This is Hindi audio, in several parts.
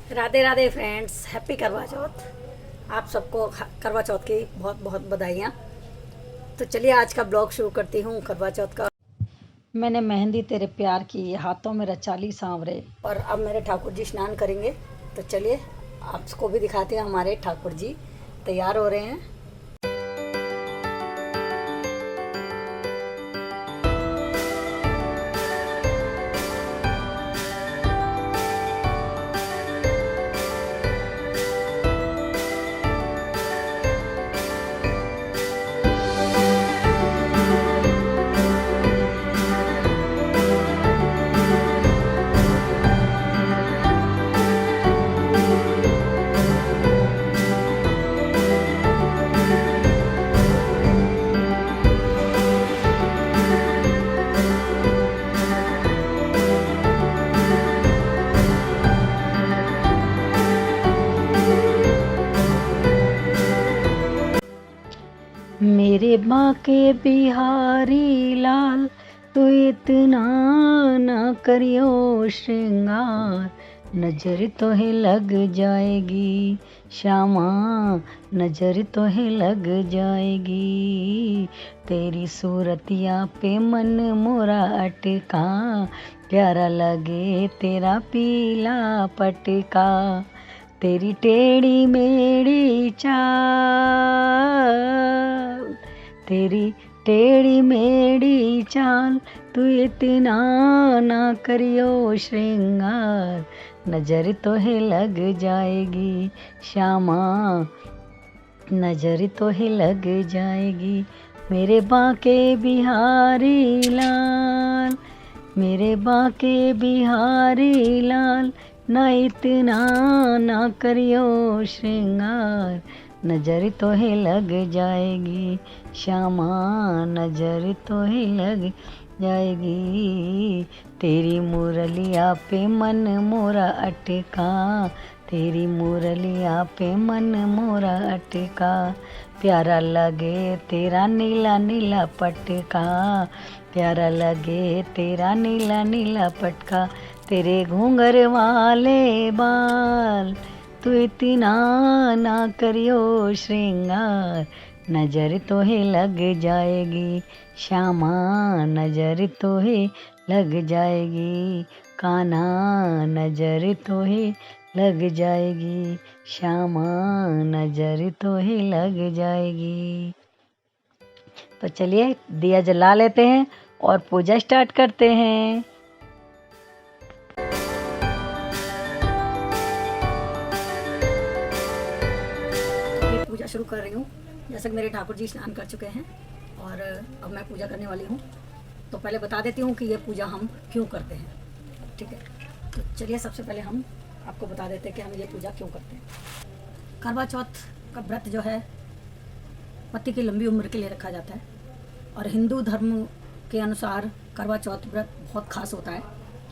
राधे राधे फ्रेंड्स, हैप्पी करवा चौथ। आप सबको करवा चौथ की बहुत बहुत बधाइयाँ। तो चलिए आज का ब्लॉग शुरू करती हूँ करवा चौथ का। मैंने मेहंदी तेरे प्यार की, हाथों में रचा ली सांवरे। और अब मेरे ठाकुर जी स्नान करेंगे, तो चलिए आपको भी दिखाते हैं। हमारे ठाकुर जी तैयार हो रहे हैं। मेरे बांके बिहारी लाल, तू इतना न करियो श्रृंगार, नजर तो है लग जाएगी श्यामा, नजर तो है लग जाएगी। तेरी सूरतिया पे मन मोरा अटका, प्यारा लगे तेरा पीला पटका। तेरी टेढ़ी मेढ़ी चाल, तेरी टेढ़ी मेढ़ी चाल, तू इतना ना करियो श्रृंगार, नजर तो है लग जाएगी श्यामा, नजर तो है लग जाएगी। मेरे बांके बिहारी लाल, मेरे बांके बिहारी लाल, ना इतना ना करियो श्रृंगार, नजर तो है लग जाएगी श्यामा, नजर तो है लग जाएगी। तेरी मुरलिया पे मन मोरा अटका, तेरी मुरलिया पे मन मोरा अटका, प्यारा लगे तेरा नीला नीला पटका, प्यारा लगे तेरा नीला नीला पटका। तेरे घूंघर वाले बाल, तू इतना ना करियो श्रृंगार, नजर तो है लग जाएगी श्यामा, नजर तो है लग जाएगी। कान्हा नजर तो है लग जाएगी श्यामा, नजर तो है लग जाएगी। तो चलिए दिया जला लेते हैं और पूजा स्टार्ट करते हैं। पूजा शुरू कर रही हूँ। जैसे कि मेरे ठाकुर जी स्नान कर चुके हैं और अब मैं पूजा करने वाली हूँ। तो पहले बता देती हूँ कि ये पूजा हम क्यों करते हैं, ठीक है। तो चलिए सबसे पहले हम आपको बता देते हैं कि हम ये पूजा क्यों करते हैं। करवा चौथ का व्रत जो है पति की लंबी उम्र के लिए रखा जाता है और हिंदू धर्म के अनुसार करवा चौथ व्रत बहुत खास होता है।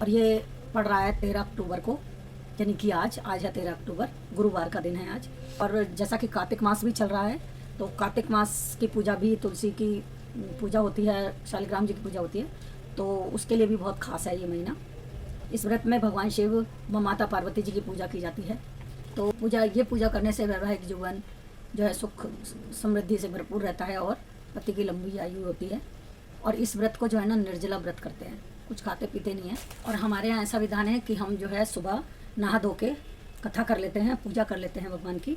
और ये पड़ रहा है 13 अक्टूबर को, यानी कि आज है 13 अक्टूबर, गुरुवार का दिन है आज। और जैसा कि कार्तिक मास भी चल रहा है, तो कार्तिक मास की पूजा भी, तुलसी की पूजा होती है, शालिग्राम जी की पूजा होती है, तो उसके लिए भी बहुत खास है ये महीना। इस व्रत में भगवान शिव व माता पार्वती जी की पूजा की जाती है। तो ये पूजा करने से वैवाहिक जीवन जो है सुख समृद्धि से भरपूर रहता है और पति की लंबी आयु होती है। और इस व्रत को जो है ना निर्जला व्रत करते हैं, कुछ खाते पीते नहीं है। और हमारे यहाँ ऐसा विधान है कि हम जो है सुबह नहा धो के कथा कर लेते हैं, पूजा कर लेते हैं भगवान की,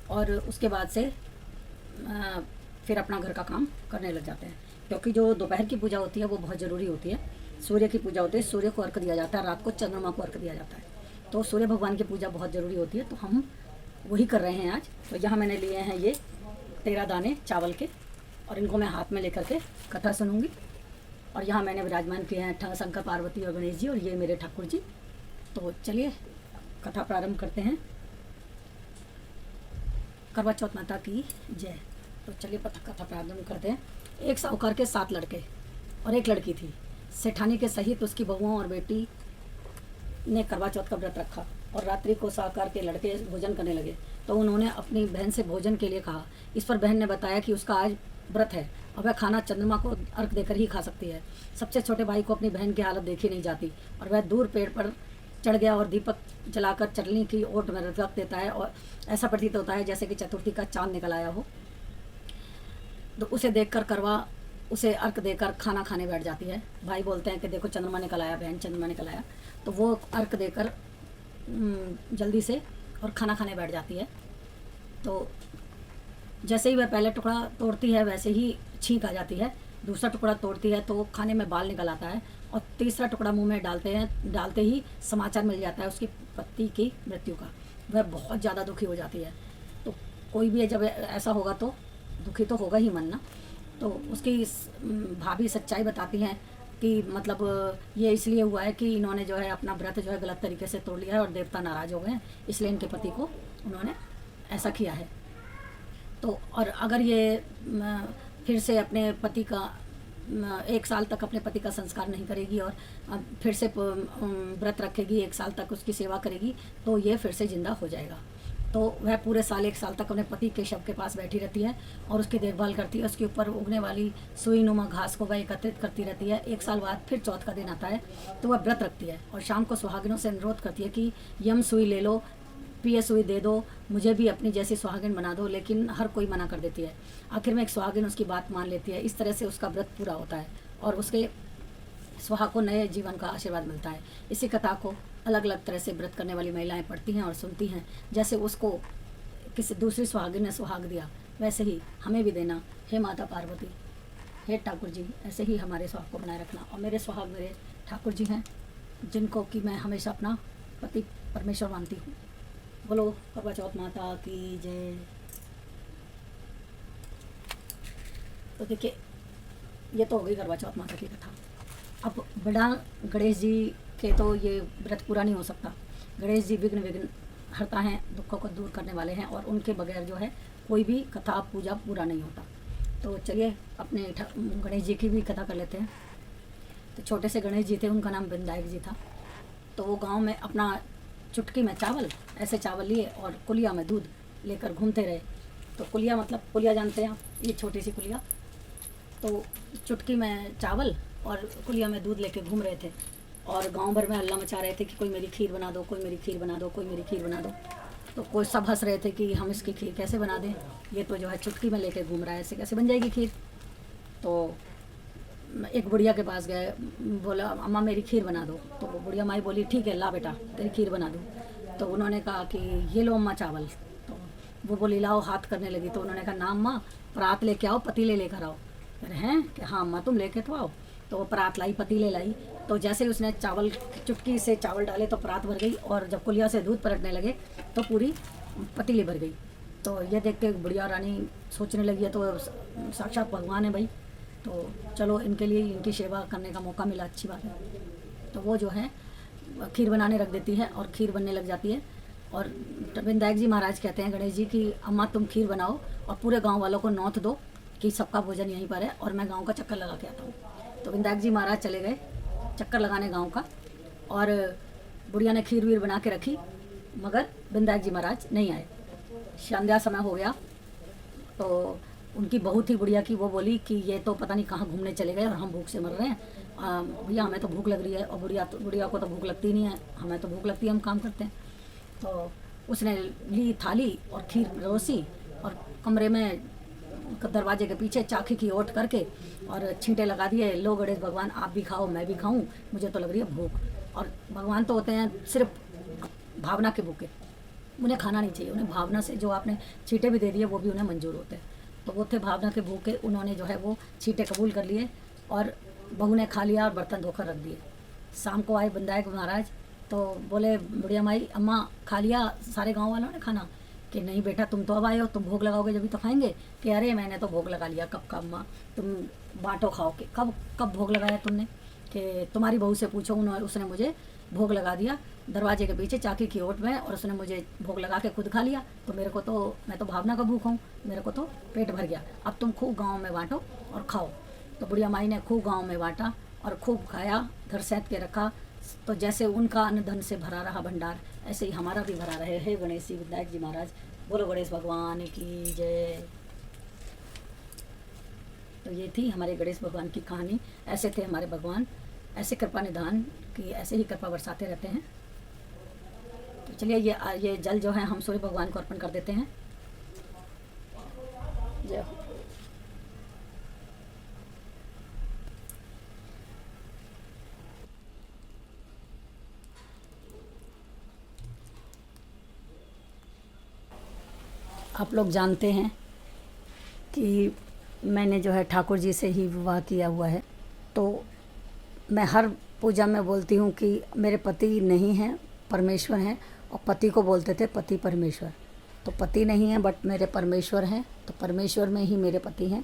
और उसके बाद से फिर अपना घर का काम करने लग जाते हैं। क्योंकि जो दोपहर की पूजा होती है वो बहुत ज़रूरी होती है। सूर्य की पूजा होती है, सूर्य को अर्घ दिया जाता है, रात को चंद्रमा को अर्घ दिया जाता है। तो सूर्य भगवान की पूजा बहुत ज़रूरी होती है, तो हम वही कर रहे हैं आज। तो यहाँ मैंने लिए हैं ये 13 दाने चावल के, और इनको मैं हाथ में लेकर के कथा सुनूंगी। और यहाँ मैंने विराजमान किए हैं शंकर पार्वती और गणेश जी, और ये मेरे ठाकुर जी। तो चलिए कथा प्रारंभ करते हैं। करवा चौथ माता की जय। तो चलिए कथा प्रारंभ करते हैं। एक साहूकार के 7 लड़के और एक लड़की थी। सेठानी के सहित उसकी बहुओं और बेटी ने करवा चौथ का व्रत रखा और रात्रि को साहूकार के लड़के भोजन करने लगे। तो उन्होंने अपनी बहन से भोजन के लिए कहा। इस पर बहन ने बताया कि उसका आज व्रत है और वह खाना चंद्रमा को अर्घ देकर ही खा सकती है। सबसे छोटे भाई को अपनी बहन की हालत देखी नहीं जाती और वह दूर पेड़ पर चढ़ गया और दीपक जलाकर चलनी की ओट में रख देता है और ऐसा प्रतीत होता है जैसे कि चतुर्थी का चांद निकल आया हो। तो उसे देखकर करवा उसे अर्घ देकर खाना खाने बैठ जाती है। भाई बोलते हैं कि देखो चंद्रमा निकल आया, बहन चंद्रमा निकल आया। तो वो अर्घ देकर जल्दी से और खाना खाने बैठ जाती है। तो जैसे ही वह पहले टुकड़ा तोड़ती है वैसे ही छींक आ जाती है। दूसरा टुकड़ा तोड़ती है तो खाने में बाल निकल आता है और तीसरा टुकड़ा मुंह में डालते ही समाचार मिल जाता है उसकी पति की मृत्यु का। वह बहुत ज़्यादा दुखी हो जाती है। तो कोई भी जब ऐसा होगा तो दुखी तो होगा ही मन ना। तो उसकी भाभी सच्चाई बताती हैं कि मतलब ये इसलिए हुआ है कि इन्होंने जो है अपना व्रत जो है गलत तरीके से तोड़ लिया है और देवता नाराज़ हो गए हैं, इसलिए इनके पति को उन्होंने ऐसा किया है। तो और अगर ये फिर से अपने पति का 1 साल तक अपने पति का संस्कार नहीं करेगी और फिर से व्रत रखेगी, 1 साल तक उसकी सेवा करेगी, तो ये फिर से जिंदा हो जाएगा। तो वह पूरे साल 1 साल तक अपने पति के शव के पास बैठी रहती है और उसकी देखभाल करती है। उसके ऊपर उगने वाली सुई नुमा घास को वह एकत्रित करती रहती है। 1 साल बाद फिर चौथ का दिन आता है तो वह व्रत रखती है और शाम को सुहागिनों से अनुरोध करती है कि यम सुई ले लो, पिए सुई दे दो, मुझे भी अपनी जैसी सुहागिन बना दो। लेकिन हर कोई मना कर देती है। आखिर में एक सुहागिन उसकी बात मान लेती है। इस तरह से उसका व्रत पूरा होता है और उसके सुहाग को नए जीवन का आशीर्वाद मिलता है। इसी कथा को अलग अलग तरह से व्रत करने वाली महिलाएं पढ़ती हैं और सुनती हैं। जैसे उसको किसी दूसरी सुहागिन ने सुहाग दिया, वैसे ही हमें भी देना। हे माता पार्वती, हे ठाकुर जी, ऐसे ही हमारे सुहाग को बनाए रखना। और मेरे सुहाग मेरे ठाकुर जी हैं, जिनको कि मैं हमेशा अपना पति परमेश्वर मानती हूँ। बोलो करवा चौथ माता की जय। तो देखिए, ये तो हो गई करवा चौथ माता की कथा। अब बड़ा गणेश जी के तो ये व्रत पूरा नहीं हो सकता। गणेश जी विघ्न हरता हैं, दुखों को दूर करने वाले हैं और उनके बगैर जो है कोई भी कथा पूजा पूरा नहीं होता। तो चलिए अपने गणेश जी की भी कथा कर लेते हैं। तो छोटे से गणेश जी थे, उनका नाम विनायक जी था। तो वो गांव में अपना चुटकी में चावल, ऐसे चावल लिए और कुलिया में दूध लेकर घूमते रहे। तो कुलिया मतलब कुलिया जानते हैं आप, ये छोटी सी कुलिया। तो चुटकी में चावल और कुलिया में दूध लेके घूम रहे थे और गांव भर में हल्ला मचा रहे थे कि कोई मेरी खीर बना दो, कोई मेरी खीर बना दो, कोई मेरी खीर बना दो। तो कोई सब हंस रहे थे कि हम इसकी खीर कैसे बना दें, ये तो जो है चुटकी में लेके घूम रहा है, ऐसे कैसे बन जाएगी खीर। तो एक बुढ़िया के पास गए, बोला अम्मा मेरी खीर बना दो। तो वो बुढ़िया माई बोली ठीक है ला बेटा तेरी खीर बना दूँ। तो उन्होंने कहा कि ये लो अम्मा चावल। तो वो बोली लाओ, हाथ करने लगी। तो उन्होंने कहा ना अम्मा, परात लेके आओ, पतीले लेकर आओ। कह रहे हैं कि हाँ अम्मा तुम लेके तो आओ। तो वो परात लाई, पतीले लाई। तो जैसे ही उसने चावल चुटकी से चावल डाले तो परात भर गई और जब कुलिया से दूध पलटने लगे तो पूरी पतीली भर गई। तो ये देख के बुढ़िया रानी सोचने लगी है तो साक्षात भगवान है भाई, तो चलो इनके लिए इनकी सेवा करने का मौका मिला, अच्छी बात है। तो वो जो है खीर बनाने रख देती है और खीर बनने लग जाती है। और विनायक जी महाराज कहते हैं गणेश जी की अम्मा तुम खीर बनाओ और पूरे गांव वालों को नौत दो कि सबका भोजन यहीं पर है और मैं गांव का चक्कर लगा के आता हूँ। तो विनायक जी महाराज चले गए चक्कर लगाने गांव का और बुढ़िया ने खीर वीर बना के रखी, मगर विनायक जी महाराज नहीं आए। संध्या समय हो गया तो उनकी बहू थी बुढ़िया की, वो बोली कि ये तो पता नहीं कहाँ घूमने चले गए और हम भूख से मर रहे हैं। भैया हमें तो भूख लग रही है। और बुढ़िया को तो भूख लगती नहीं है, हमें तो भूख लगती है, हम काम करते हैं। तो उसने ली थाली और खीर परोसी और कमरे में दरवाजे के पीछे चाकी की ओट करके और छींटे लगा दिए, लो गणेश भगवान आप भी खाओ मैं भी खाऊं, मुझे तो लग रही है भूख। और भगवान तो होते हैं सिर्फ भावना के भूखे, उन्हें खाना नहीं चाहिए, उन्हें भावना से जो आपने छींटे भी दे दिए वो भी उन्हें मंजूर होते हैं। तो वो थे भावना के भूखे, उन्होंने जो है वो छींटे कबूल कर लिए और बहू ने खा लिया और बर्तन धोकर रख दिए। शाम को आए विनायक महाराज तो बोले बुढ़िया माई अम्मा खा लिया सारे गांव वालों ने खाना? कि नहीं बेटा तुम तो अब आए हो, तुम भोग लगाओगे जब भी तो खाएंगे। कि अरे मैंने तो भोग लगा लिया, कब का अम्मा, तुम बांटो खाओ। के कब भोग लगाया तुमने? कि तुम्हारी बहू से पूछो, उसने मुझे भोग लगा दिया दरवाजे के पीछे चाकी की ओट में और उसने मुझे भोग लगा के खुद खा लिया। तो मैं तो भावना का भूख हूँ, मेरे को तो पेट भर गया। अब तुम खूब गाँव में बांटो और खाओ। तो बुढ़िया माई ने खूब गाँव में बांटा और खूब खाया, घर सैंत के रखा। तो जैसे उनका अन्न धन से भरा रहा भंडार, ऐसे ही हमारा भी भरा रहे। हे गणेश जी, विनायक जी महाराज, बोलो गणेश भगवान की जय। तो ये थी हमारे गणेश भगवान की कहानी। ऐसे थे हमारे भगवान, ऐसे कृपा निधान की, ऐसे ही कृपा बरसाते रहते हैं। चलिए ये जल जो है हम सूर्य भगवान को अर्पण कर देते हैं। जय हो। आप लोग जानते हैं कि मैंने जो है ठाकुर जी से ही विवाह किया हुआ है, तो मैं हर पूजा में बोलती हूँ कि मेरे पति नहीं हैं, परमेश्वर हैं। और पति को बोलते थे पति परमेश्वर, तो पति नहीं है बट मेरे परमेश्वर हैं, तो परमेश्वर में ही मेरे पति हैं।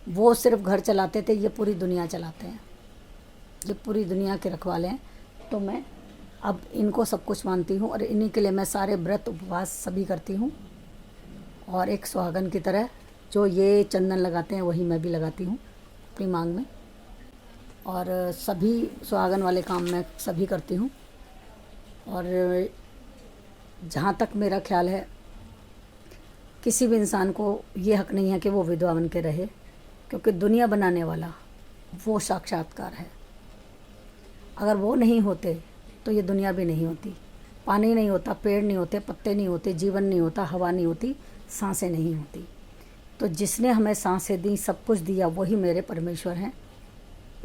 वो सिर्फ घर चलाते थे, ये पूरी दुनिया चलाते हैं, ये पूरी दुनिया के रखवाले हैं। तो मैं अब इनको सब कुछ मानती हूँ और इन्हीं के लिए मैं सारे व्रत उपवास सभी करती हूँ। और एक सुहागन की तरह जो ये चंदन लगाते हैं वही मैं भी लगाती हूँ अपनी मांग में। और सभी सुहागन वाले काम मैं सभी करती हूँ। और जहाँ तक मेरा ख्याल है, किसी भी इंसान को ये हक नहीं है कि वो विधवा बन के रहे, क्योंकि दुनिया बनाने वाला वो साक्षात्कार है। अगर वो नहीं होते तो ये दुनिया भी नहीं होती। पानी नहीं होता, पेड़ नहीं होते, पत्ते नहीं होते, जीवन नहीं होता, हवा नहीं होती, सांसें नहीं होती। तो जिसने हमें सांसें दी, सब कुछ दिया, वही मेरे परमेश्वर हैं,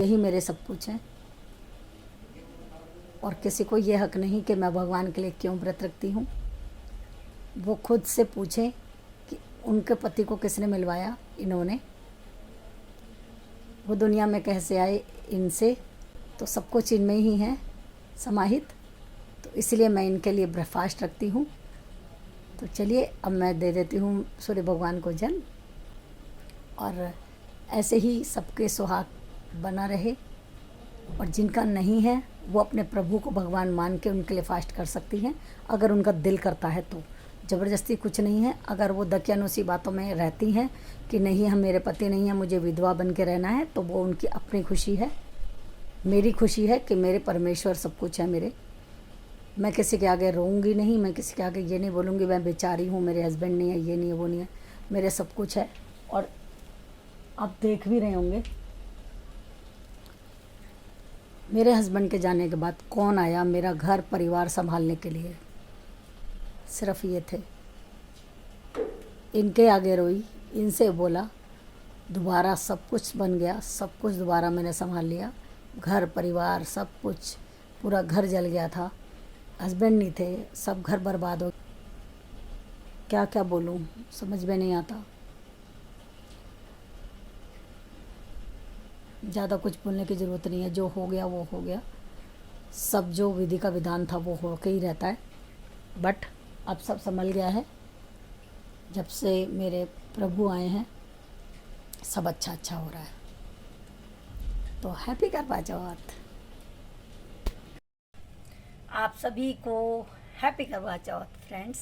यही मेरे सब कुछ हैं। और किसी को ये हक नहीं कि मैं भगवान के लिए क्यों व्रत रखती हूँ। वो खुद से पूछें कि उनके पति को किसने मिलवाया, इन्होंने, वो दुनिया में कैसे आए इनसे, तो सब कुछ इनमें ही है समाहित। तो इसलिए मैं इनके लिए ब्रेकफास्ट रखती हूँ। तो चलिए अब मैं दे देती हूँ सूर्य भगवान को जल, और ऐसे ही सबके सुहाग बना रहे। और जिनका नहीं है वो अपने प्रभु को भगवान मान के उनके लिए फास्ट कर सकती हैं, अगर उनका दिल करता है तो। ज़बरदस्ती कुछ नहीं है। अगर वो दकियानुसी बातों में रहती हैं कि नहीं हम मेरे पति नहीं हैं, मुझे विधवा बन के रहना है, तो वो उनकी अपनी खुशी है। मेरी खुशी है कि मेरे परमेश्वर सब कुछ है मेरे। मैं किसी के आगे रोऊंगी नहीं, मैं किसी के आगे ये नहीं बोलूँगी मैं बेचारी हूँ, मेरे हस्बैंड नहीं है, ये नहीं है, वो नहीं है, मेरे सब कुछ है। और आप देख भी रहे होंगे मेरे हस्बैंड के जाने के बाद कौन आया मेरा घर परिवार संभालने के लिए, सिर्फ ये थे। इनके आगे रोई, इनसे बोला, दोबारा सब कुछ बन गया, सब कुछ दोबारा मैंने संभाल लिया। घर परिवार सब कुछ, पूरा घर जल गया था, हस्बैंड नहीं थे, सब घर बर्बाद हो। क्या क्या बोलूं, समझ में नहीं आता। ज़्यादा कुछ बोलने की ज़रूरत नहीं है, जो हो गया वो हो गया। सब जो विधि का विधान था वो हो के ही रहता है। बट अब सब संभल गया है, जब से मेरे प्रभु आए हैं सब अच्छा अच्छा हो रहा है। तो हैप्पी करवा चौथ आप सभी को, हैप्पी करवा चौथ फ्रेंड्स।